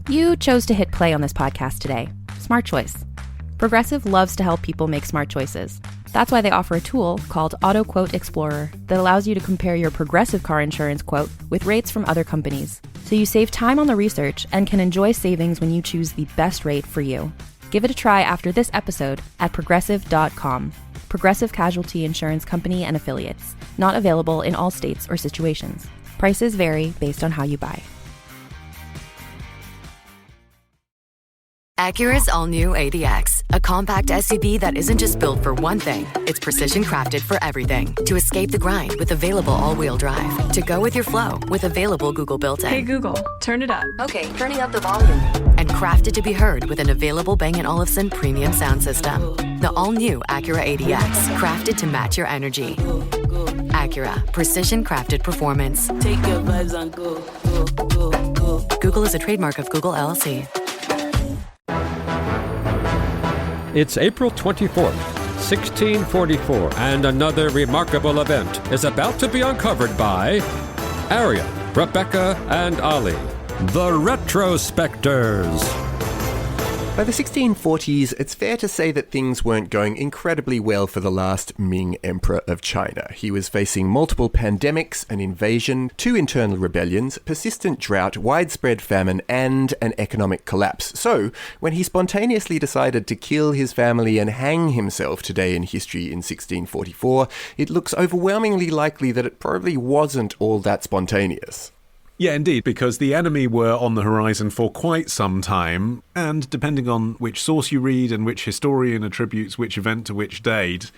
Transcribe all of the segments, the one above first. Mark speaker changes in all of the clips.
Speaker 1: You chose to hit play on this podcast today. Smart choice. Progressive loves to help people make smart choices. That's why they offer a tool called Auto Quote Explorer that allows you to compare your Progressive car insurance quote with rates from other companies. So you save time on the research and can enjoy savings when you choose the best rate for you. Give it a try after this episode at progressive.com. Progressive Casualty Insurance Company and Affiliates. Not available in all states or situations. Prices vary based on how you buy.
Speaker 2: Acura's all-new ADX, a compact SUV that isn't just built for one thing. It's precision-crafted for everything. To escape the grind with available all-wheel drive. To go with your flow with available Google built-in.
Speaker 3: Hey Google, turn it up.
Speaker 2: Okay, turning up the volume. And crafted to be heard with an available Bang & Olufsen premium sound system. The all-new Acura ADX, crafted to match your energy. Acura, precision-crafted performance.
Speaker 4: Take your vibes and go, go, go, go.
Speaker 2: Google is a trademark of Google LLC.
Speaker 5: It's April 24th, 1644, and another remarkable event is about to be uncovered by Arion, Rebecca, and Olly, the Retrospectors.
Speaker 6: By the 1640s, it's fair to say that things weren't going incredibly well for the last Ming Emperor of China. He was facing multiple pandemics, an invasion, 2 internal rebellions, persistent drought, widespread famine, and an economic collapse. So, when he spontaneously decided to kill his family and hang himself today in history in 1644, it looks overwhelmingly likely that it probably wasn't all that spontaneous.
Speaker 7: Yeah, indeed, because the enemy were on the horizon for quite some time, and depending on which source you read and which historian attributes which event to which date,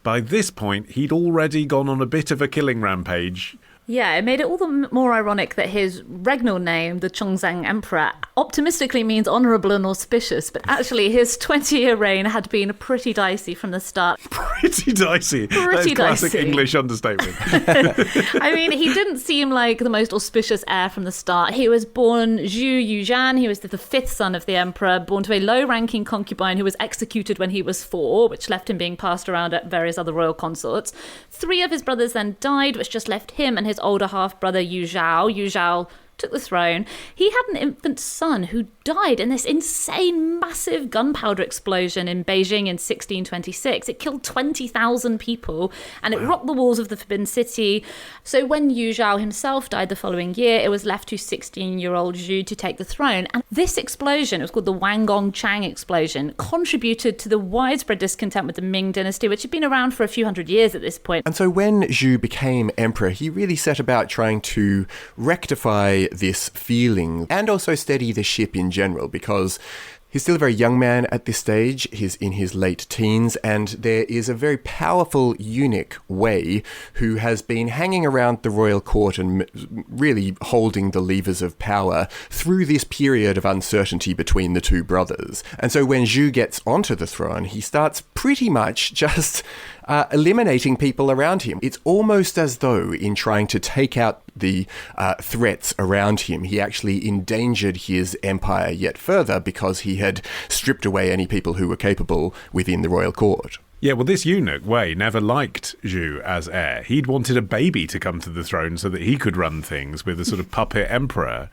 Speaker 7: by this point he'd already gone on a bit of a killing rampage.
Speaker 3: Yeah, it made it all the more ironic that his regnal name, the Chongzhen Emperor, optimistically means honourable and auspicious, but actually his 20-year reign had been pretty dicey from the start.
Speaker 7: Pretty dicey.
Speaker 3: Pretty
Speaker 7: classic
Speaker 3: dicey.
Speaker 7: English understatement.
Speaker 3: I mean, he didn't seem like the most auspicious heir from the start. He was born Zhu Yuzhan. He was the 5th son of the emperor, born to a low-ranking concubine who was executed when he was 4, which left him being passed around at various other royal consorts. 3 of his brothers then died, which just left him and his older half-brother Yu Zhao. Yu Zhao took the throne. He had an infant son who died in this insane, massive gunpowder explosion in Beijing in 1626. It killed 20,000 people, and it rocked the walls of the Forbidden City. So when Yu Zhao himself died the following year, it was left to 16-year-old Zhu to take the throne. And this explosion, it was called the Wanggong Chang explosion, contributed to the widespread discontent with the Ming dynasty, which had been around for a few hundred years at this point.
Speaker 6: And so when Zhu became emperor, he really set about trying to rectify this feeling and also steady the ship in general, because he's still a very young man at this stage. He's in his late teens, and there is a very powerful eunuch, Wei, who has been hanging around the royal court and really holding the levers of power through this period of uncertainty between the 2 brothers. And so when Zhu gets onto the throne, he starts pretty much just eliminating people around him. It's almost as though in trying to take out the threats around him, he actually endangered his empire yet further because he had stripped away any people who were capable within the royal court.
Speaker 7: Yeah, well, this eunuch, Wei, never liked Zhu as heir. He'd wanted a baby to come to the throne so that he could run things with a sort of puppet emperor.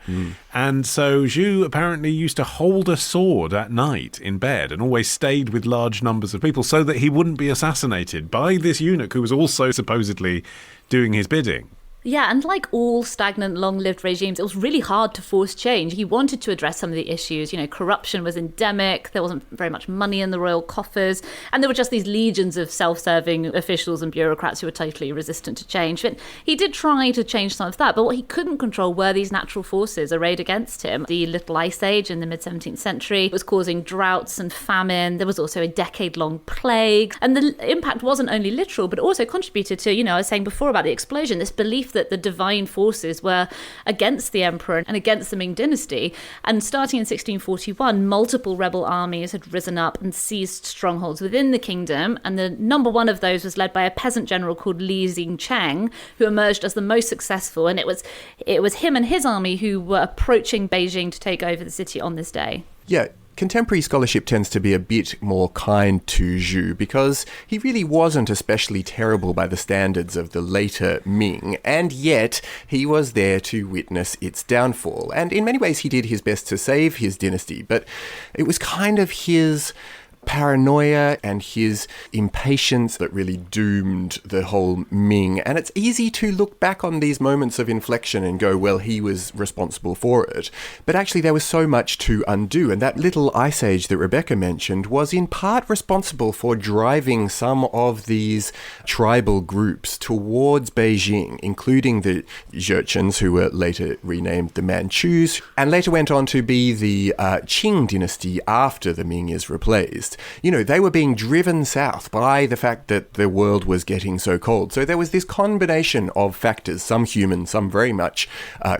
Speaker 7: And so Zhu apparently used to hold a sword at night in bed and always stayed with large numbers of people so that he wouldn't be assassinated by this eunuch who was also supposedly doing his bidding.
Speaker 3: Yeah, and like all stagnant, long-lived regimes, it was really hard to force change. He wanted to address some of the issues. You know, corruption was endemic, there wasn't very much money in the royal coffers, and there were just these legions of self-serving officials and bureaucrats who were totally resistant to change. But he did try to change some of that, but what he couldn't control were these natural forces arrayed against him. The Little Ice Age in the mid-17th century was causing droughts and famine. There was also a decade-long plague, and the impact wasn't only literal, but also contributed to, you know, I was saying before about the explosion, this belief that the divine forces were against the emperor and against the Ming dynasty. And starting in 1641, multiple rebel armies had risen up and seized strongholds within the kingdom. And the number one of those was led by a peasant general called Li Xingcheng, who emerged as the most successful. And it was him and his army who were approaching Beijing to take over the city on this day.
Speaker 6: Yeah. Contemporary scholarship tends to be a bit more kind to Zhu because he really wasn't especially terrible by the standards of the later Ming, and yet he was there to witness its downfall. And in many ways he did his best to save his dynasty, but it was kind of his paranoia and his impatience that really doomed the whole Ming. And it's easy to look back on these moments of inflection and go, well, he was responsible for it. But actually there was so much to undo. And that little ice age that Rebecca mentioned was in part responsible for driving some of these tribal groups towards Beijing, including the Jurchens, who were later renamed the Manchus, and later went on to be the Qing dynasty after the Ming is replaced. You know, they were being driven south by the fact that the world was getting so cold. So there was this combination of factors, some human, some very much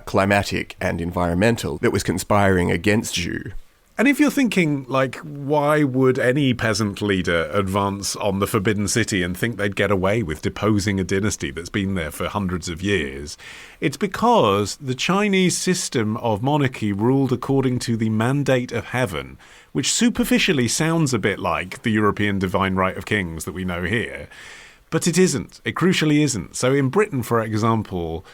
Speaker 6: climatic and environmental, that was conspiring against Zhu.
Speaker 7: And if you're thinking, like, why would any peasant leader advance on the Forbidden City and think they'd get away with deposing a dynasty that's been there for hundreds of years? It's because the Chinese system of monarchy ruled according to the mandate of heaven, which superficially sounds a bit like the European divine right of kings that we know here. But it isn't. It crucially isn't. So in Britain, for example,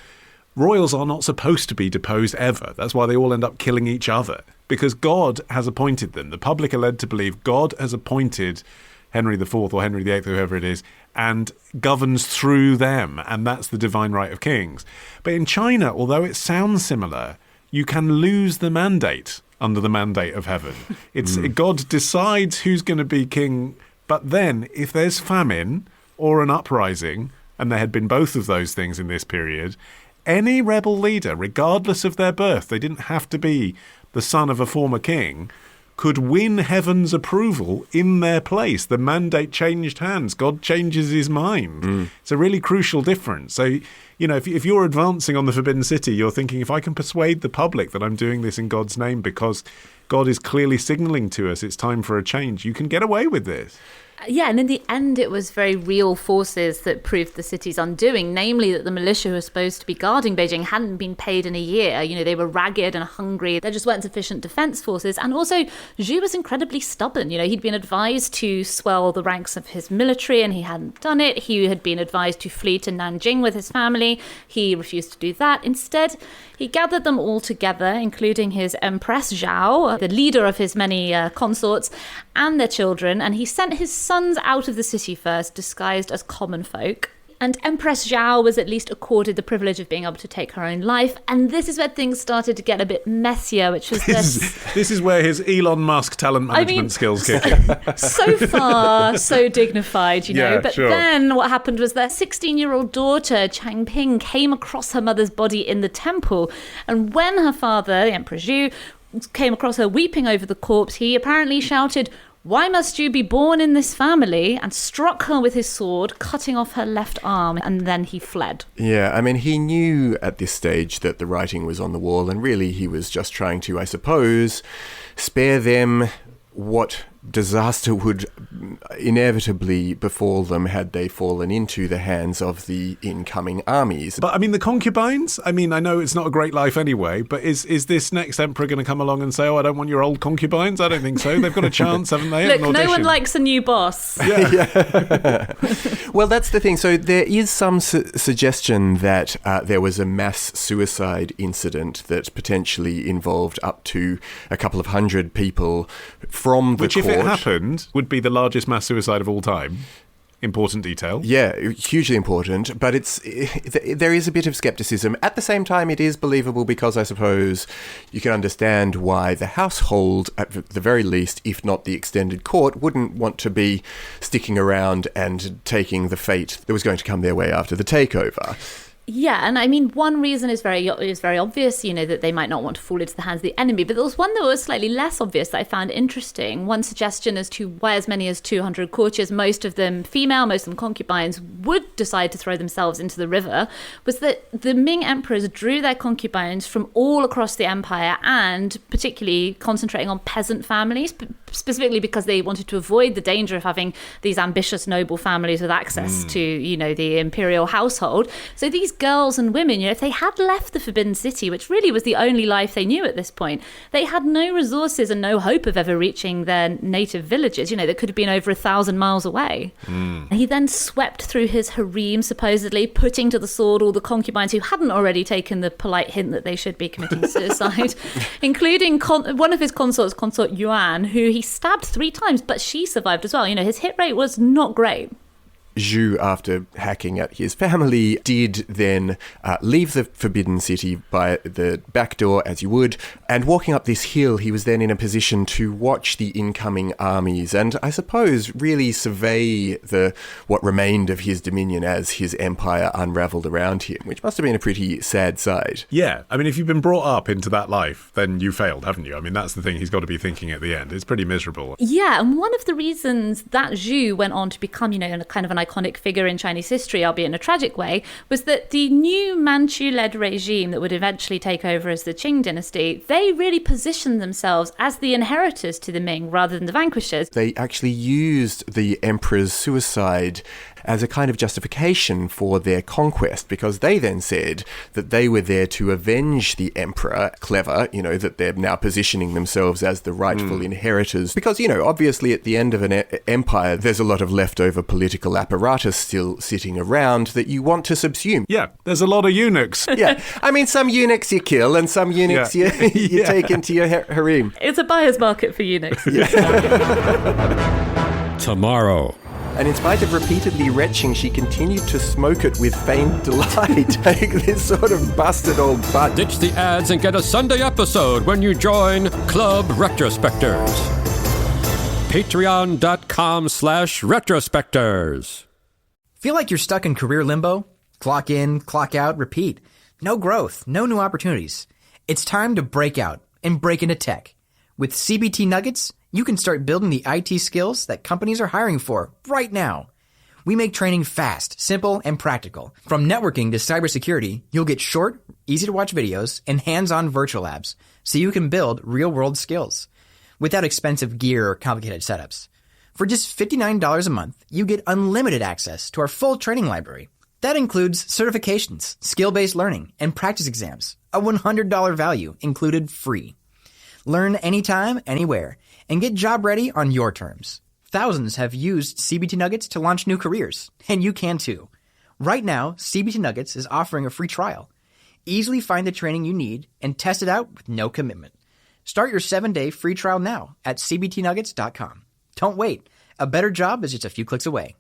Speaker 7: royals are not supposed to be deposed ever. That's why they all end up killing each other. Because God has appointed them. The public are led to believe God has appointed Henry IV or Henry VIII, whoever it is, and governs through them. And that's the divine right of kings. But in China, although it sounds similar, you can lose the mandate under the mandate of heaven. It's God decides who's going to be king. But then if there's famine or an uprising, and there had been both of those things in this period, any rebel leader, regardless of their birth, they didn't have to be the son of a former king, could win heaven's approval in their place. The mandate changed hands. God changes his mind. It's a really crucial difference. So, you know, if you're advancing on the Forbidden City, you're thinking, if I can persuade the public that I'm doing this in God's name because God is clearly signaling to us it's time for a change, you can get away with this.
Speaker 3: Yeah, and in the end, it was very real forces that proved the city's undoing, namely that the militia who were supposed to be guarding Beijing hadn't been paid in a year. You know, they were ragged and hungry. There just weren't sufficient defense forces. And also, Zhu was incredibly stubborn. You know, he'd been advised to swell the ranks of his military and he hadn't done it. He had been advised to flee to Nanjing with his family. He refused to do that. Instead, he gathered them all together, including his Empress Zhao, the leader of his many consorts, and their children, and he sent his sons out of the city first, disguised as common folk. And Empress Zhao was at least accorded the privilege of being able to take her own life. And this is where things started to get a bit messier, which was
Speaker 7: this is where his Elon Musk talent management skills kick in.
Speaker 3: So far, so dignified, you know.
Speaker 7: Yeah,
Speaker 3: but
Speaker 7: sure.
Speaker 3: then what happened was their 16-year-old daughter, Changping, came across her mother's body in the temple. And when her father, the Emperor Zhu, came across her weeping over the corpse, he apparently shouted, "Why must you be born in this family?" and struck her with his sword, cutting off her left arm, and then he fled.
Speaker 6: Yeah, I mean, he knew at this stage that the writing was on the wall, and really he was just trying to, I suppose, spare them what disaster would inevitably befall them had they fallen into the hands of the incoming armies.
Speaker 7: But I mean, the concubines, I mean, I know it's not a great life anyway, but is this next emperor going to come along and say, "Oh, I don't want your old concubines"? I don't think so. They've got a chance, haven't they?
Speaker 3: Look, no one likes a new boss.
Speaker 6: Yeah. Well, that's the thing. So there is some suggestion that there was a mass suicide incident that potentially involved up to a couple of hundred people from the court.
Speaker 7: If it happened, would be the largest mass suicide of all time. Important detail.
Speaker 6: Yeah, hugely important, but there is a bit of skepticism. At the same time, it is believable because I suppose you can understand why the household, at the very least, if not the extended court, wouldn't want to be sticking around and taking the fate that was going to come their way after the takeover.
Speaker 3: Yeah, and I mean, one reason is very obvious, you know, that they might not want to fall into the hands of the enemy. But there was one that was slightly less obvious that I found interesting. One suggestion as to why as many as 200 courtiers, most of them female, most of them concubines, would decide to throw themselves into the river was that the Ming emperors drew their concubines from all across the empire, and particularly concentrating on peasant families, specifically because they wanted to avoid the danger of having these ambitious noble families with access to, you know, the imperial household. So these these girls and women, if they had left the Forbidden City, which really was the only life they knew at this point, they had no resources and no hope of ever reaching their native villages, that could have been over 1,000 miles away. He then swept through his harem, supposedly putting to the sword all the concubines who hadn't already taken the polite hint that they should be committing suicide, including one of his consorts, Consort Yuan, who he stabbed 3 times, but she survived as well. His hit rate was not great.
Speaker 6: Zhu, after hacking at his family, did then leave the Forbidden City by the back door, as you would, and walking up this hill, he was then in a position to watch the incoming armies and, I suppose, really survey what remained of his dominion as his empire unravelled around him, which must have been a pretty sad sight.
Speaker 7: Yeah, I mean, if you've been brought up into that life, then you failed, haven't you? I mean, that's the thing he's got to be thinking at the end. It's pretty miserable.
Speaker 3: Yeah, and one of the reasons that Zhu went on to become, kind of an iconic figure in Chinese history, albeit in a tragic way, was that the new Manchu-led regime that would eventually take over as the Qing dynasty, they really positioned themselves as the inheritors to the Ming rather than the vanquishers.
Speaker 6: They actually used the emperor's suicide as a kind of justification for their conquest, because they then said that they were there to avenge the emperor. Clever, that they're now positioning themselves as the rightful inheritors. Because, obviously at the end of an empire, there's a lot of leftover political apparatus still sitting around that you want to subsume.
Speaker 7: Yeah, there's a lot of eunuchs.
Speaker 6: Yeah, I mean, some eunuchs you kill and some eunuchs you take into your harem.
Speaker 3: It's a buyer's market for eunuchs.
Speaker 5: Tomorrow.
Speaker 6: And in spite of repeatedly retching, she continued to smoke it with feigned delight. This sort of busted old butt.
Speaker 5: Ditch the ads and get a Sunday episode when you join Club Retrospectors. Patreon.com/retrospectors.
Speaker 8: Feel like you're stuck in career limbo? Clock in, clock out, repeat. No growth, no new opportunities. It's time to break out and break into tech. With CBT Nuggets, you can start building the IT skills that companies are hiring for right now. We make training fast, simple, and practical. From networking to cybersecurity, you'll get short, easy-to-watch videos and hands-on virtual labs so you can build real-world skills without expensive gear or complicated setups. For just $59 a month, you get unlimited access to our full training library. That includes certifications, skill-based learning, and practice exams, a $100 value included free. Learn anytime, anywhere, and get job ready on your terms. Thousands have used CBT Nuggets to launch new careers, and you can too. Right now, CBT Nuggets is offering a free trial. Easily find the training you need and test it out with no commitment. Start your 7-day free trial now at cbtnuggets.com. Don't wait. A better job is just a few clicks away.